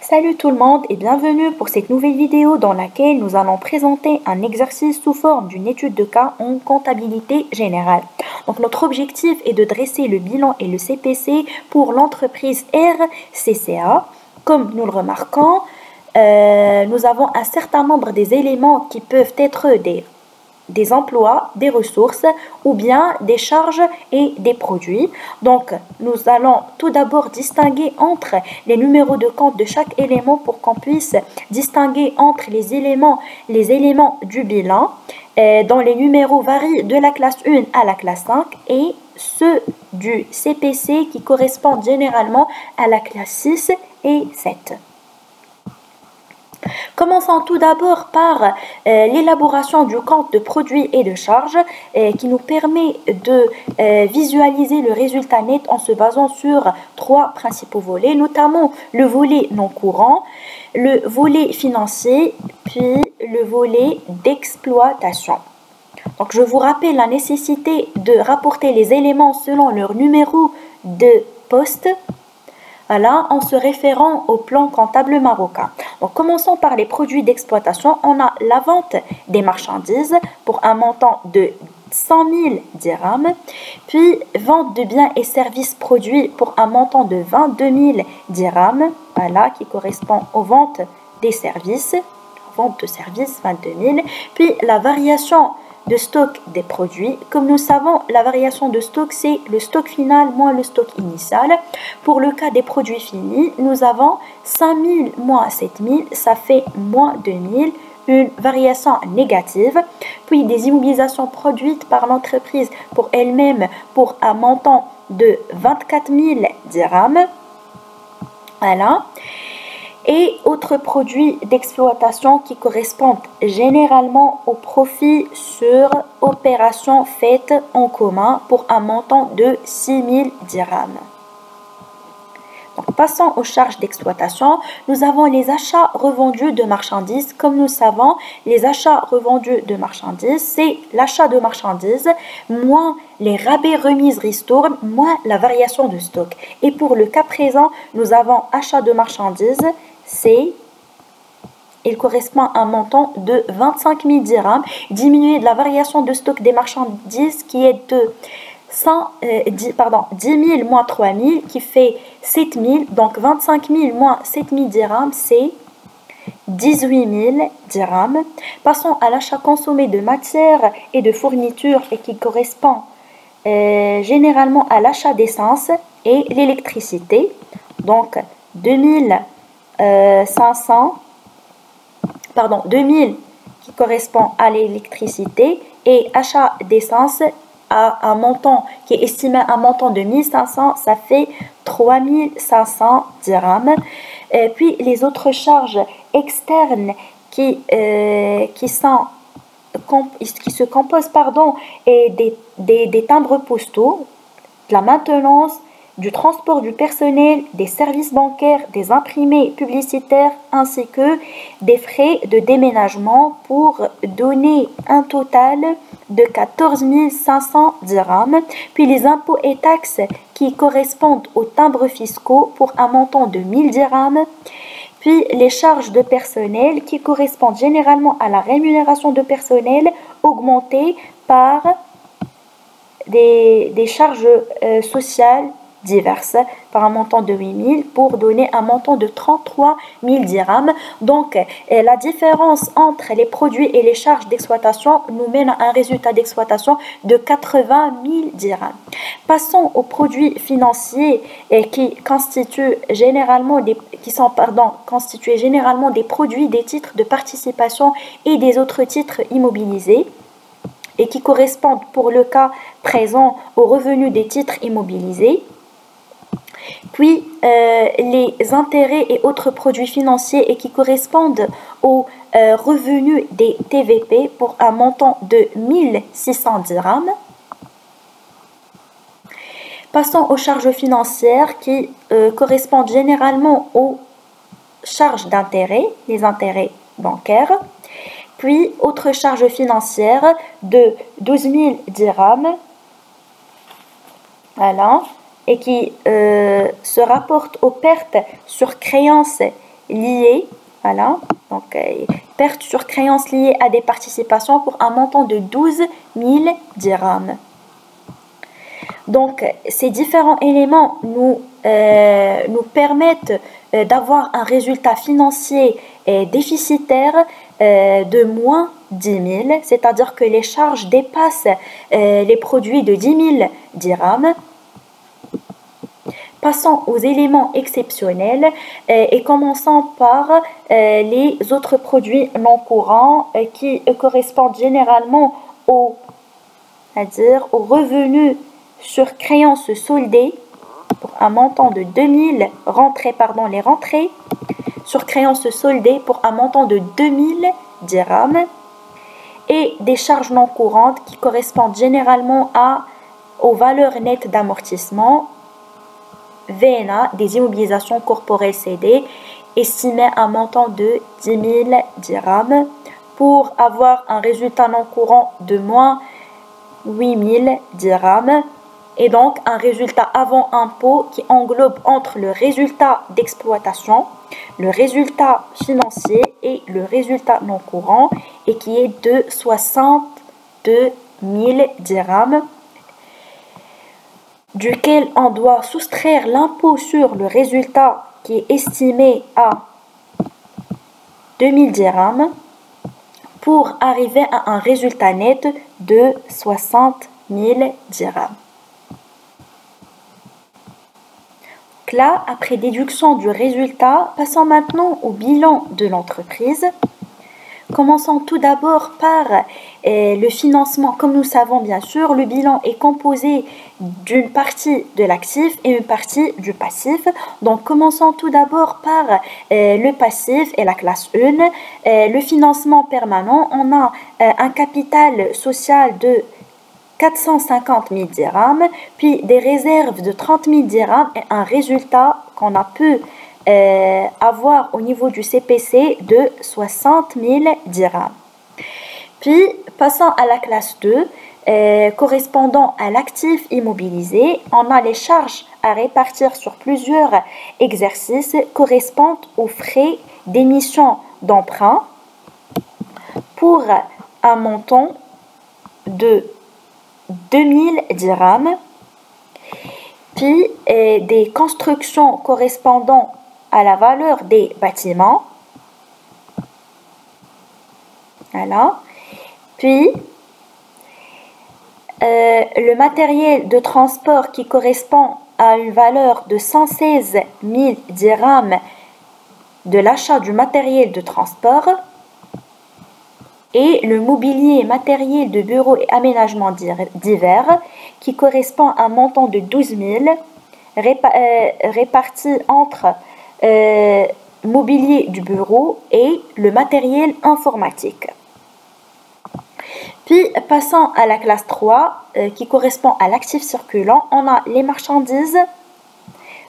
Salut tout le monde et bienvenue pour cette nouvelle vidéo dans laquelle nous allons présenter un exercice sous forme d'une étude de cas en comptabilité générale. Donc notre objectif est de dresser le bilan et le CPC pour l'entreprise RCCA. Comme nous le remarquons, nous avons un certain nombre des éléments qui peuvent être des emplois, des ressources ou bien des charges et des produits. Donc, nous allons tout d'abord distinguer entre les numéros de compte de chaque élément pour qu'on puisse distinguer entre les éléments du bilan dont les numéros varient de la classe 1 à la classe 5 et ceux du CPC qui correspondent généralement à la classe 6 et 7. Commençons tout d'abord par l'élaboration du compte de produits et de charges qui nous permet de visualiser le résultat net en se basant sur trois principaux volets, notamment le volet non courant, le volet financier, puis le volet d'exploitation. Donc je vous rappelle la nécessité de rapporter les éléments selon leur numéro de poste. Voilà, en se référant au plan comptable marocain. Donc, commençons par les produits d'exploitation. On a la vente des marchandises pour un montant de 100 000 dirhams, puis vente de biens et services produits pour un montant de 22 000 dirhams, voilà, qui correspond aux ventes des services, vente de services 22 000, puis la variation de stock des produits. Comme nous savons, la variation de stock, c'est le stock final moins le stock initial. Pour le cas des produits finis, nous avons 5 000 moins 7 000, ça fait moins 2 000, une variation négative. Puis des immobilisations produites par l'entreprise pour elle-même pour un montant de 24 000 dirhams. Voilà. Et autres produits d'exploitation qui correspondent généralement au profit sur opérations faites en commun pour un montant de 6 000 dirhams. Donc, passons aux charges d'exploitation. Nous avons les achats revendus de marchandises. Comme nous savons, les achats revendus de marchandises, c'est l'achat de marchandises moins les rabais, remises, ristournes, moins la variation de stock. Et pour le cas présent, nous avons achat de marchandises, il correspond à un montant de 25 000 dirhams, diminué de la variation de stock des marchandises qui est de 10 000 moins 3 000 qui fait 7 000. Donc 25 000 moins 7 000 dirhams, c'est 18 000 dirhams. Passons à l'achat consommé de matières et de fournitures et qui correspond généralement à l'achat d'essence et l'électricité. Donc 2000 qui correspond à l'électricité et achat d'essence à un montant qui est estimé à un montant de 1500, ça fait 3500 dirhams. Puis les autres charges externes qui se composent et des timbres postaux, de la maintenance, du transport du personnel, des services bancaires, des imprimés publicitaires ainsi que des frais de déménagement pour donner un total de 14 500 dirhams. Puis les impôts et taxes qui correspondent aux timbres fiscaux pour un montant de 1000 dirhams. Puis les charges de personnel qui correspondent généralement à la rémunération de personnel augmentée par des charges sociales diverses par un montant de 8 000 pour donner un montant de 33 000 dirhams. Donc, la différence entre les produits et les charges d'exploitation nous mène à un résultat d'exploitation de 80 000 dirhams. Passons aux produits financiers qui sont constitués généralement des produits, des titres de participation et des autres titres immobilisés et qui correspondent pour le cas présent aux revenus des titres immobilisés. Puis les intérêts et autres produits financiers et qui correspondent aux revenus des TVP pour un montant de 1600 dirhams. Passons aux charges financières qui correspondent généralement aux charges d'intérêt, les intérêts bancaires. Puis autres charges financières de 12 000 dirhams. Voilà. Et qui se rapportent aux pertes sur créances liées, voilà, donc pertes sur créances liées à des participations pour un montant de 12 000 dirhams. Donc, ces différents éléments nous permettent d'avoir un résultat financier déficitaire de moins 10 000, c'est-à-dire que les charges dépassent les produits de 10 000 dirhams. Passons aux éléments exceptionnels et commençons par les autres produits non courants qui correspondent généralement aux revenus sur créances soldées pour un montant de 2000 les rentrées sur créances soldées pour un montant de 2000 dirhams et des charges non courantes qui correspondent généralement aux valeurs nettes d'amortissement VNA des immobilisations corporelles cédées estimées à un montant de 10 000 dirhams pour avoir un résultat non courant de moins 8 000 dirhams et donc un résultat avant impôt qui englobe entre le résultat d'exploitation, le résultat financier et le résultat non courant et qui est de 62 000 dirhams duquel on doit soustraire l'impôt sur le résultat qui est estimé à 2000 dirhams pour arriver à un résultat net de 60 000 dirhams. Donc là, après déduction du résultat, passons maintenant au bilan de l'entreprise. Commençons tout d'abord par le financement. Comme nous savons bien sûr, le bilan est composé d'une partie de l'actif et une partie du passif. Donc commençons tout d'abord par le passif et la classe 1. Le financement permanent, on a un capital social de 450 000 dirhams, puis des réserves de 30 000 dirhams et un résultat qu'on a pu avoir au niveau du CPC de 60 000 dirhams. Puis, passons à la classe 2, correspondant à l'actif immobilisé, on a les charges à répartir sur plusieurs exercices correspondant aux frais d'émission d'emprunt pour un montant de 2000 dirhams, puis des constructions correspondant à la valeur des bâtiments. Voilà. Puis, le matériel de transport qui correspond à une valeur de 116 000 dirhams de l'achat du matériel de transport. Et le mobilier matériel de bureau et aménagement divers qui correspond à un montant de 12 000 réparti entre mobilier du bureau et le matériel informatique. Puis passons à la classe 3 qui correspond à l'actif circulant. On a les marchandises,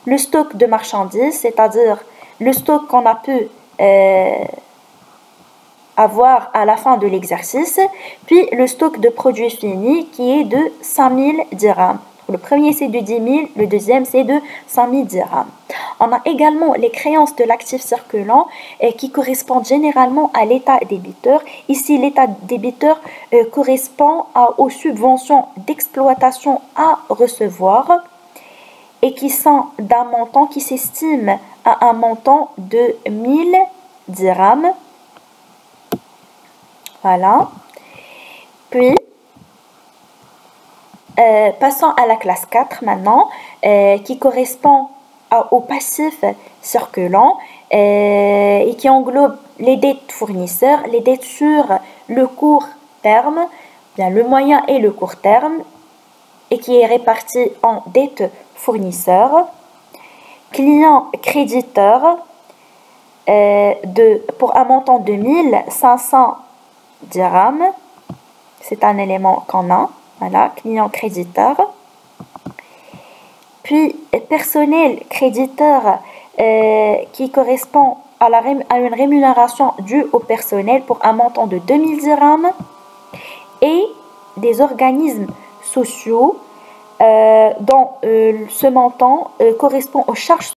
le stock de marchandises, c'est-à-dire le stock qu'on a pu avoir à la fin de l'exercice, puis le stock de produits finis qui est de 5000 dirhams. Le premier c'est de 10 000, le deuxième c'est de 5000 dirhams. On a également les créances de l'actif circulant qui correspondent généralement à l'état débiteur. Ici, l'état débiteur correspond aux subventions d'exploitation à recevoir et qui sont d'un montant qui s'estime à un montant de 1000 dirhams. Voilà. Puis, passons à la classe 4 maintenant, qui correspond au passif circulant et qui englobe les dettes fournisseurs, les dettes sur le court terme, bien le moyen et le court terme, et qui est réparti en dettes fournisseurs, clients créditeurs pour un montant de 1500 dirhams, c'est un élément qu'on a, voilà, client créditeur. Puis personnel créditeur qui correspond à une rémunération due au personnel pour un montant de 2000 dirhams et des organismes sociaux dont ce montant correspond aux charges